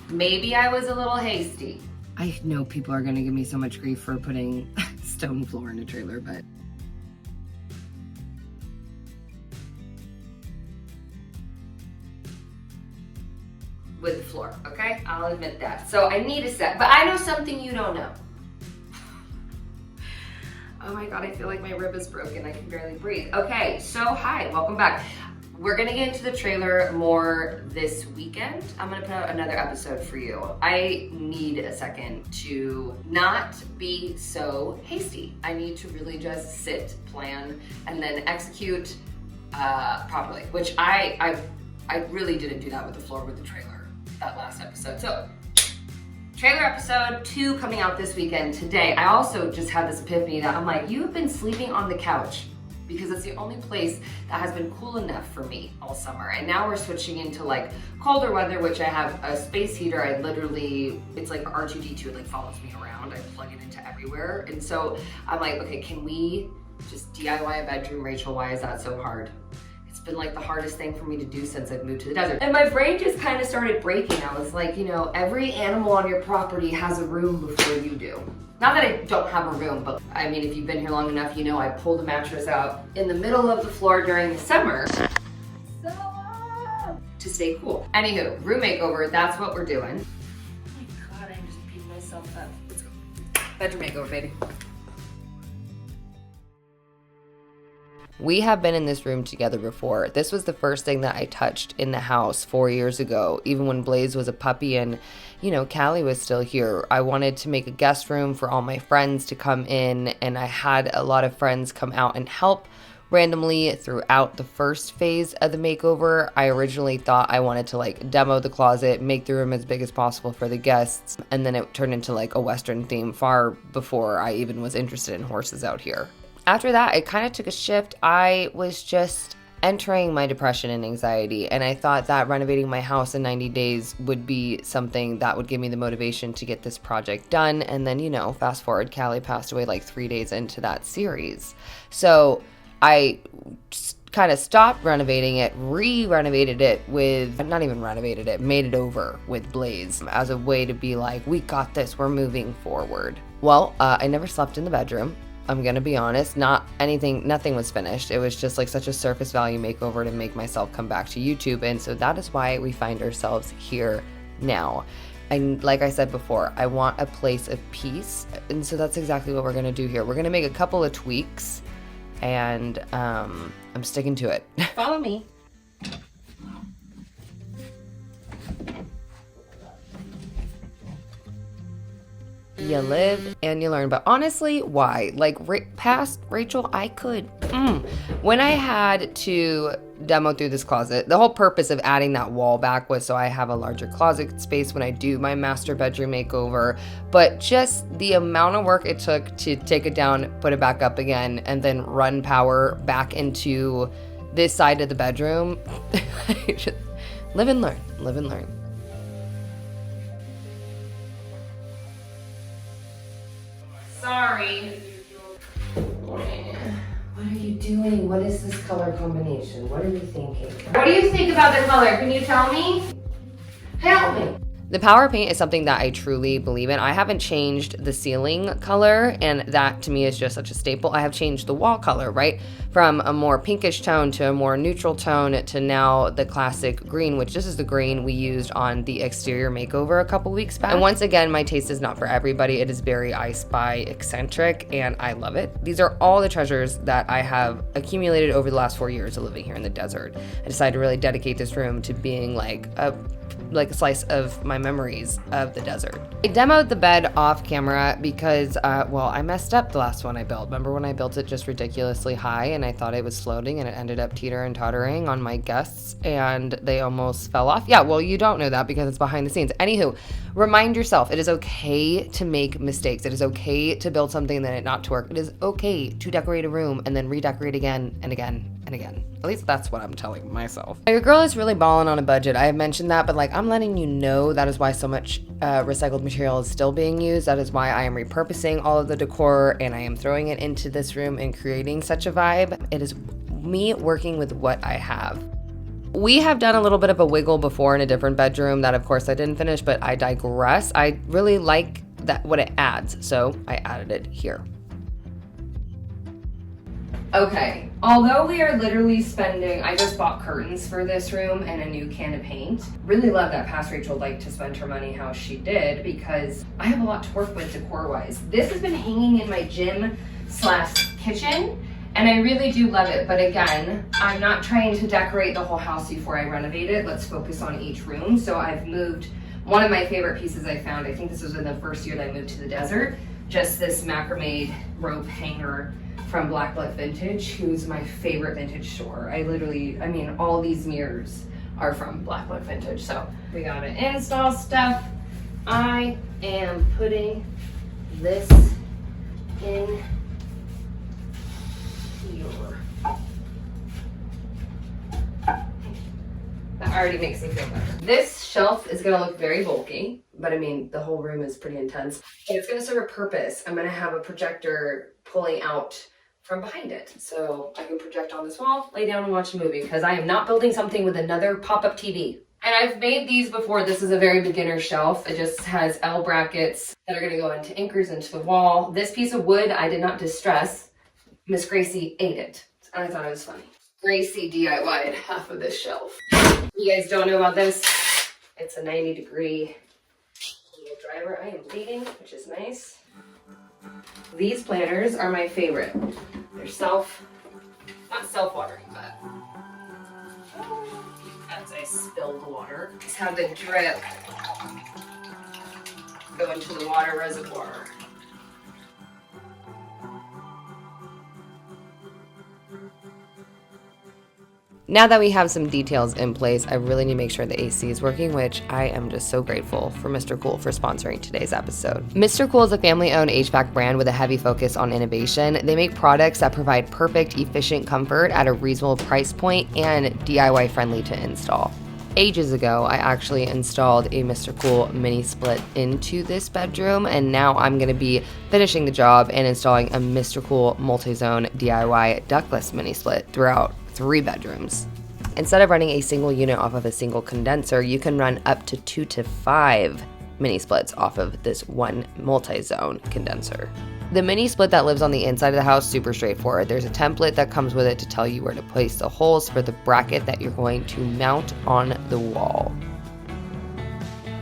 Maybe I was a little hasty. I know people are gonna give me so much grief for putting stone floor in a trailer, but with the floor, okay? I'll admit that. So I need a set, but I know something you don't know. Oh my God, I feel like my rib is broken. I can barely breathe. Okay, so hi, welcome back. We're gonna get into the trailer more this weekend. I'm gonna put out another episode for you. I need a second to not be so hasty. I need to really just sit, plan, and then execute properly, which I really didn't do that with the floor with the trailer, that last episode. So, trailer episode 2 coming out this weekend today. I also just had this epiphany that I'm like, you've been sleeping on the couch because it's the only place that has been cool enough for me all summer. And now we're switching into like colder weather, which I have a space heater. I literally, it's like R2D2, it like follows me around. I plug it into everywhere. And so I'm like, okay, can we just DIY a bedroom, Rachel? Why is that so hard? It's been like the hardest thing for me to do since I've moved to the desert. And my brain just kind of started breaking. I was like, you know, every animal on your property has a room before you do. Not that I don't have a room, but I mean, if you've been here long enough, you know I pull the mattress out in the middle of the floor during the summer to stay cool. Anywho, room makeover, that's what we're doing. Oh my God, I just beat myself up. Let's go. Bedroom makeover, baby. we have been in this room together before. This was the first thing that I touched in the house 4 years ago, even when Blaze was a puppy and, you know, Callie was still here. I wanted to make a guest room for all my friends to come in, and I had a lot of friends come out and help randomly throughout the first phase of the makeover. I originally thought I wanted to like demo the closet, make the room as big as possible for the guests, and then it turned into like a Western theme far before I even was interested in horses out here. After that, it kind of took a shift. I was just entering my depression and anxiety, and I thought that renovating my house in 90 days would be something that would give me the motivation to get this project done. And then, you know, fast forward, Callie passed away like 3 days into that series. So I kind of stopped renovating it, re-renovated it with, not even renovated it, made it over with Blaze as a way to be like, we got this, we're moving forward. Well, I never slept in the bedroom. I'm gonna be honest, nothing was finished. It was just like such a surface value makeover to make myself come back to YouTube. And so that is why we find ourselves here now. And like I said before, I want a place of peace. And so that's exactly what we're gonna do here. We're gonna make a couple of tweaks, and I'm sticking to it. Follow me. You live and you learn. But honestly, why? Like past Rachel, I could. When I had to demo through this closet, the whole purpose of adding that wall back was so I have a larger closet space when I do my master bedroom makeover. But just the amount of work it took to take it down, put it back up again, and then run power back into this side of the bedroom. Just live and learn, live and learn. Sorry. What are you doing? What is this color combination? What are you thinking? What do you think about the color? Can you tell me? Help me. The power paint is something that I truly believe in. I haven't changed the ceiling color, and that to me is just such a staple. I have changed the wall color, right? From a more pinkish tone to a more neutral tone to now the classic green, which this is the green we used on the exterior makeover a couple weeks back. And once again, my taste is not for everybody. It is very I Spy eccentric, and I love it. These are all the treasures that I have accumulated over the last 4 years of living here in the desert. I decided to really dedicate this room to being like a slice of my memories of the desert. I demoed the bed off camera because, I messed up the last one I built. Remember when I built it just ridiculously high and I thought it was floating and it ended up teeter and tottering on my guests and they almost fell off? Yeah, well, you don't know that because it's behind the scenes. Anywho, remind yourself, it is okay to make mistakes. It is okay to build something and then it not to work. It is okay to decorate a room and then redecorate again and again and again. At least that's what I'm telling myself. Your girl is really balling on a budget. I have mentioned that, but like I'm letting you know that is why so much recycled material is still being used. That is why I am repurposing all of the decor and I am throwing it into this room and creating such a vibe. It is me working with what I have. We have done a little bit of a wiggle before in a different bedroom that of course I didn't finish, but I digress. I really like that what it adds, so I added it here. Okay, although we are literally spending, I just bought curtains for this room and a new can of paint. Really love that past Rachel liked to spend her money how she did because I have a lot to work with decor-wise. This has been hanging in my gym/kitchen and I really do love it. But again, I'm not trying to decorate the whole house before I renovate it. Let's focus on each room. So I've moved one of my favorite pieces I found. I think this was in the first year that I moved to the desert. Just this macrame rope hanger from Blackblood Vintage, who's my favorite vintage store. I mean, all these mirrors are from Blackblood Vintage. So we gotta install stuff. I am putting this in here. That already makes me feel better. This shelf is gonna look very bulky, but I mean, the whole room is pretty intense. And it's gonna serve a purpose. I'm gonna have a projector pulling out from behind it. So I can project on this wall, lay down and watch a movie because I am not building something with another pop-up TV. And I've made these before. This is a very beginner shelf. It just has L brackets that are gonna go into anchors into the wall. This piece of wood I did not distress. Miss Gracie ate it. And I thought it was funny. Gracie DIY'd half of this shelf. You guys don't know about this? It's a 90-degree little driver. I am bleeding, which is nice. These planters are my favorite. They're not self-watering, but as I spill the water, just have the drip go into the water reservoir. Now that we have some details in place, I really need to make sure the AC is working, which I am just so grateful for MRCOOL for sponsoring today's episode. MRCOOL is a family-owned HVAC brand with a heavy focus on innovation. They make products that provide perfect, efficient comfort at a reasonable price point and DIY friendly to install. Ages ago, I actually installed a MRCOOL mini split into this bedroom, and now I'm going to be finishing the job and installing a MRCOOL multi-zone DIY ductless mini split throughout 3 bedrooms. Instead of running a single unit off of a single condenser, you can run up to 2 to 5 mini splits off of this one multi-zone condenser. The mini split that lives on the inside of the house, super straightforward. There's a template that comes with it to tell you where to place the holes for the bracket that you're going to mount on the wall.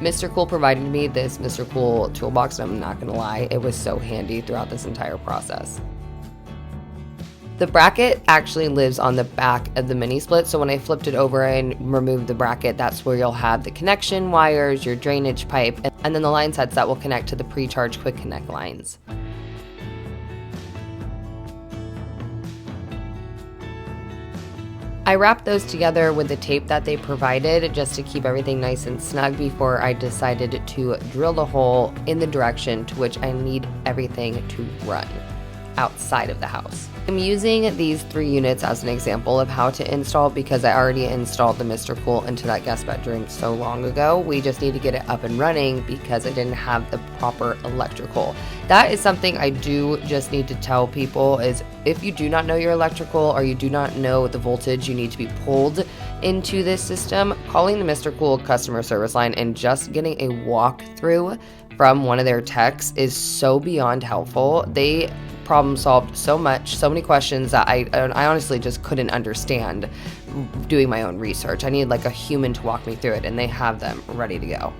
MRCOOL provided me this MRCOOL toolbox, and I'm not gonna lie, it was so handy throughout this entire process. The bracket actually lives on the back of the mini split, so when I flipped it over and removed the bracket, that's where you'll have the connection wires, your drainage pipe, and then the line sets that will connect to the pre-charge quick connect lines. I wrapped those together with the tape that they provided just to keep everything nice and snug before I decided to drill the hole in the direction to which I need everything to run outside of the house. I'm using these 3 units as an example of how to install because I already installed the MRCOOL into that guest bedroom so long ago. We just need to get it up and running because I didn't have the proper electrical. That is something I do just need to tell people is if you do not know your electrical or you do not know the voltage you need to be pulled into this system, calling the MRCOOL customer service line and just getting a walkthrough from one of their techs is so beyond helpful. They problem solved so much, so many questions that I honestly just couldn't understand doing my own research. I need like a human to walk me through it, and they have them ready to go.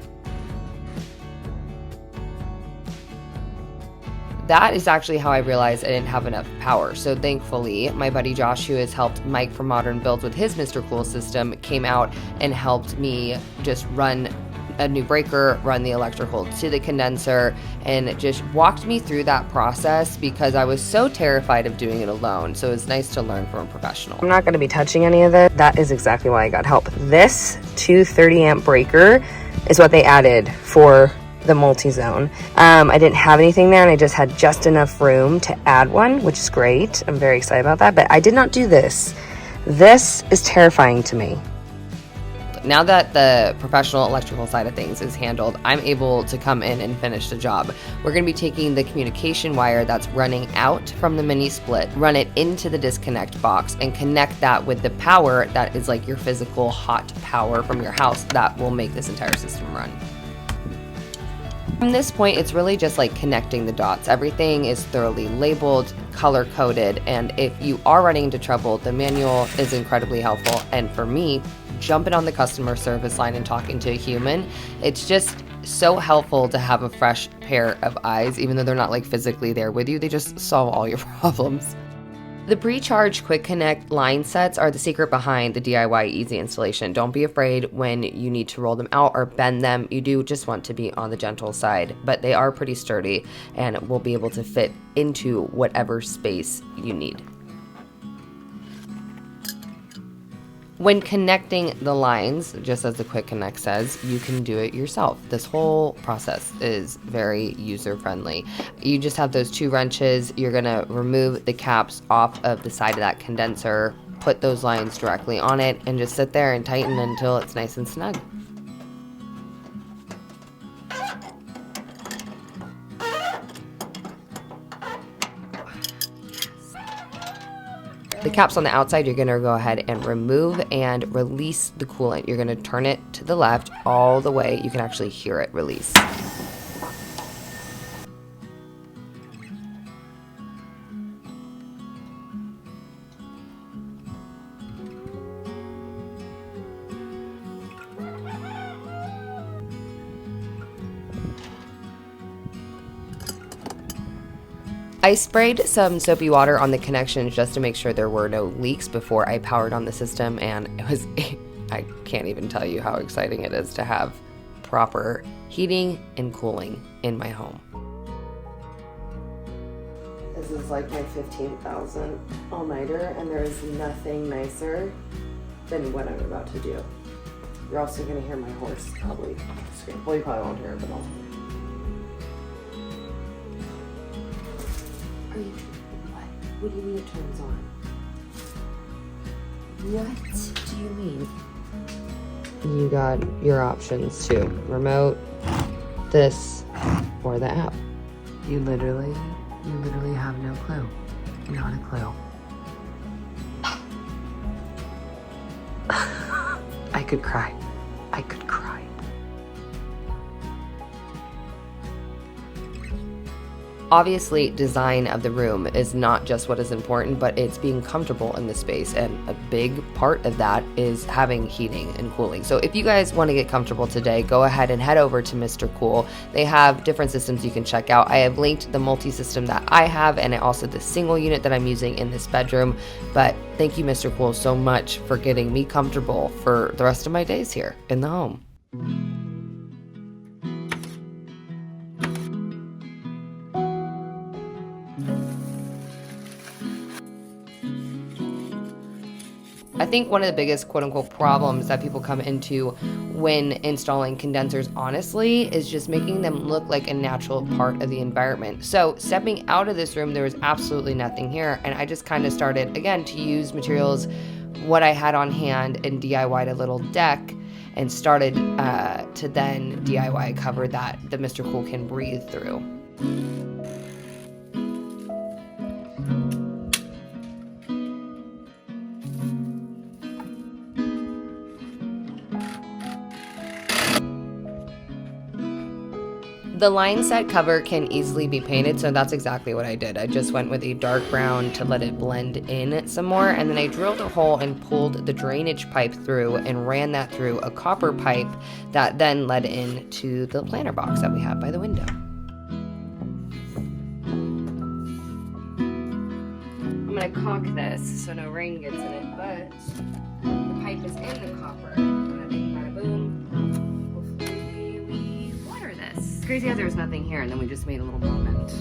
That is actually how I realized I didn't have enough power. So thankfully, my buddy Josh, who has helped Mike from Modern Builds with his MRCOOL system, came out and helped me just run a new breaker, run the electrical to the condenser, and just walked me through that process because I was so terrified of doing it alone. So it's nice to learn from a professional. I'm not going to be touching any of it. That is exactly why I got help. This 230 amp breaker is what they added for the multi-zone. I didn't have anything there and I just had just enough room to add one, which is great. I'm very excited about that, but I did not do this. This is terrifying to me. handled. Now that the professional electrical side of things is handled, I'm able to come in and finish the job. We're going to be taking the communication wire that's running out from the mini split, run it into the disconnect box, and connect that with the power that is like your physical hot power from your house that will make this entire system run. From this point, it's really just like connecting the dots. Everything is thoroughly labeled, color-coded, and if you are running into trouble, the manual is incredibly helpful. And for me, jumping on the customer service line and talking to a human, it's just so helpful to have a fresh pair of eyes. Even though they're not like physically there with you, they just solve all your problems. The pre-charged quick connect line sets are the secret behind the DIY easy installation. Don't be afraid when you need to roll them out or bend them. You do just want to be on the gentle side, but they are pretty sturdy and will be able to fit into whatever space you need. When connecting the lines, just as the quick connect says, you can do it yourself. This whole process is very user-friendly. You just have those 2 wrenches. You're gonna remove the caps off of the side of that condenser, put those lines directly on it, and just sit there and tighten until it's nice and snug. The caps on the outside, you're gonna go ahead and remove and release the coolant. You're gonna turn it to the left all the way. You can actually hear it release. I sprayed some soapy water on the connections just to make sure there were no leaks before I powered on the system, and I can't even tell you how exciting it is to have proper heating and cooling in my home. This is like my 15,000 all-nighter, and there is nothing nicer than what I'm about to do. You're also gonna hear my horse probably scream. Well, you probably won't hear it, but I'll. What do you mean it turns on? What do you mean? You got your options too. Remote, this, or the app. You literally have no clue. Not a clue. I could cry. I could cry. Obviously, design of the room is not just what is important, but it's being comfortable in the space. And a big part of that is having heating and cooling. So if you guys want to get comfortable today, go ahead and head over to MRCOOL. They have different systems you can check out. I have linked the multi-system that I have and also the single unit that I'm using in this bedroom. But thank you, MRCOOL, so much for getting me comfortable for the rest of my days here in the home. I think one of the biggest quote-unquote problems that people come into when installing condensers, honestly, is just making them look like a natural part of the environment. So stepping out of this room, there was absolutely nothing here, and I just kind of started, again, to use materials, what I had on hand, and DIY'd a little deck, and started to then DIY cover that the MRCOOL can breathe through. The line set cover can easily be painted, so that's exactly what I did. I just went with a dark brown to let it blend in some more, and then I drilled a hole and pulled the drainage pipe through and ran that through a copper pipe that then led into the planter box that we have by the window. I'm gonna caulk this so no rain gets in it, but the pipe is in the copper. Bada boom. Crazy how there was nothing here, and then we just made a little moment.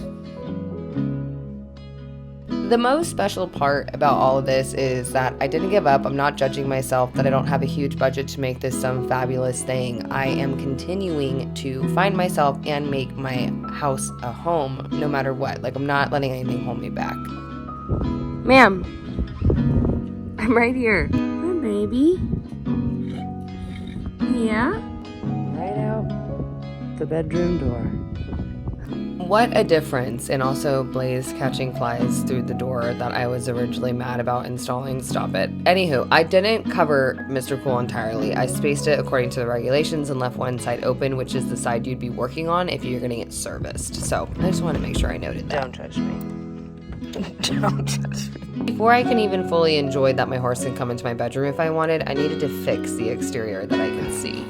The most special part about all of this is that I didn't give up. I'm not judging myself that I don't have a huge budget to make this some fabulous thing. I am continuing to find myself and make my house a home no matter what. Like, I'm not letting anything hold me back. Ma'am, I'm right here. Hi, baby. Yeah? Right out the bedroom door. What a difference. And also Blaze catching flies through the door that I was originally mad about installing. Stop it. Anywho, I didn't cover MRCOOL entirely. I spaced it according to the regulations and left one side open, which is the side you'd be working on if you're getting it serviced. So I just want to make sure I noted that. Don't judge me. Don't judge me. Before I can even fully enjoy that my horse can come into my bedroom if I wanted, I needed to fix the exterior that I could see.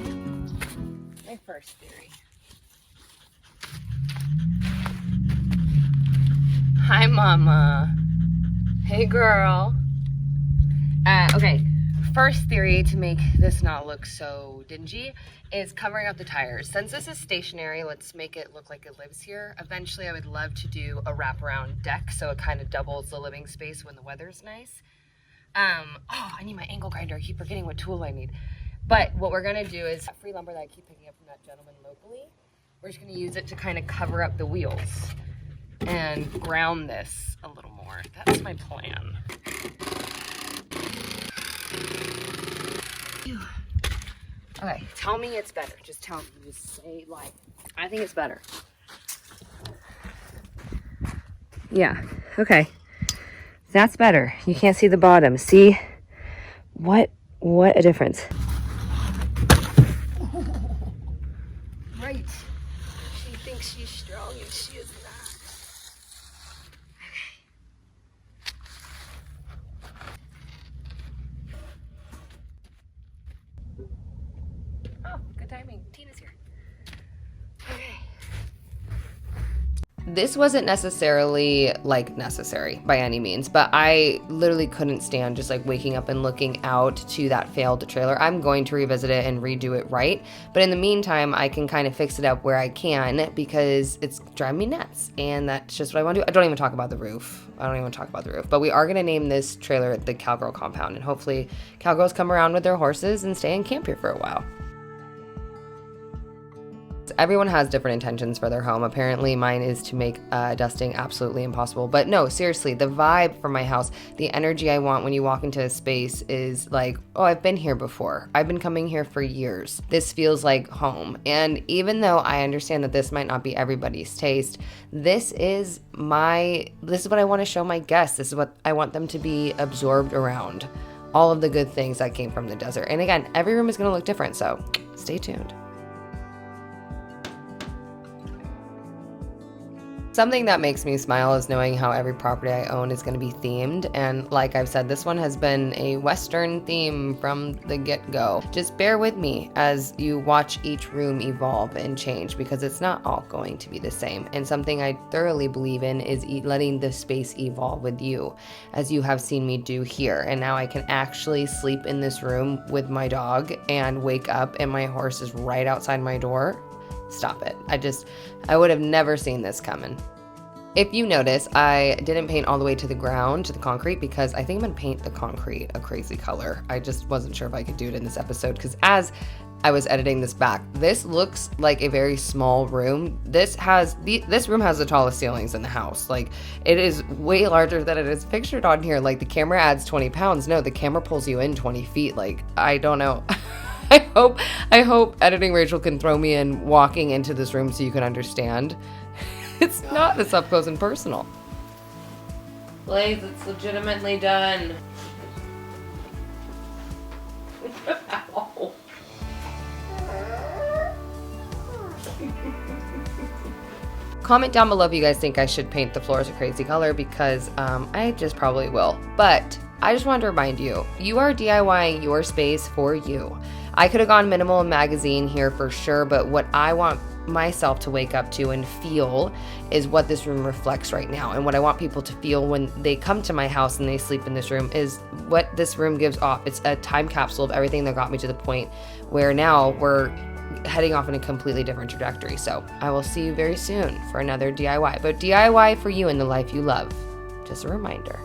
My first theory. Hi, Mama. Hey, girl. Okay, first theory to make this not look so dingy is covering up the tires. Since this is stationary, let's make it look like it lives here. Eventually, I would love to do a wraparound deck so it kind of doubles the living space when the weather's nice. Oh, I need my angle grinder. I keep forgetting what tool I need. But what we're gonna do is free lumber that I keep picking up from that gentleman locally. We're just gonna use it to kind of cover up the wheels and ground this a little more. That's my plan. Okay, tell me it's better. Just tell me. Just say, like, I think it's better. Yeah, okay. That's better. You can't see the bottom. See? What a difference. Right. She thinks she's strong and she is not. Oh, good timing. Tina's here. Okay. This wasn't necessarily necessary by any means, but I literally couldn't stand just waking up and looking out to that failed trailer. I'm going to revisit it and redo it right, but in the meantime, I can kind of fix it up where I can because it's driving me nuts, and that's just what I want to do. I don't even talk about the roof. But we are going to name this trailer the Cowgirl Compound, and hopefully cowgirls come around with their horses and stay in camp here for a while. Everyone has different intentions for their home. Apparently mine is to make dusting absolutely impossible. But no, seriously, the vibe for my house, the energy I want when you walk into a space is like, oh, I've been here before. I've been coming here for years. This feels like home. And even though I understand that this might not be everybody's taste, this is what I want to show my guests. This is what I want them to be absorbed around. All of the good things that came from the desert. And again, every room is going to look different, so stay tuned. Something that makes me smile is knowing how every property I own is going to be themed, and like I've said, this one has been a Western theme from the get-go. Just bear with me as you watch each room evolve and change, because it's not all going to be the same, and something I thoroughly believe in is letting the space evolve with you, as you have seen me do here. And now I can actually sleep in this room with my dog and wake up and my horse is right outside my door. Stop it. I would have never seen this coming. If you notice, I didn't paint all the way to the ground, to the concrete, because I think I'm going to paint the concrete a crazy color. I just wasn't sure if I could do it in this episode, because as I was editing this back, this looks like a very small room. This room has the tallest ceilings in the house. Like, it is way larger than it is pictured on here. Like, the camera adds 20 pounds. No, the camera pulls you in 20 feet. Like, I don't know. I hope editing Rachel can throw me in walking into this room so you can understand. It's not this up close and personal. Blaze, it's legitimately done. Comment down below if you guys think I should paint the floors a crazy color, because I just probably will. But I just wanted to remind you, you are DIYing your space for you. I could have gone minimal and magazine here for sure, but what I want myself to wake up to and feel is what this room reflects right now. And what I want people to feel when they come to my house and they sleep in this room is what this room gives off. It's a time capsule of everything that got me to the point where now we're heading off in a completely different trajectory. So I will see you very soon for another DIY, but DIY for you in the life you love. Just a reminder.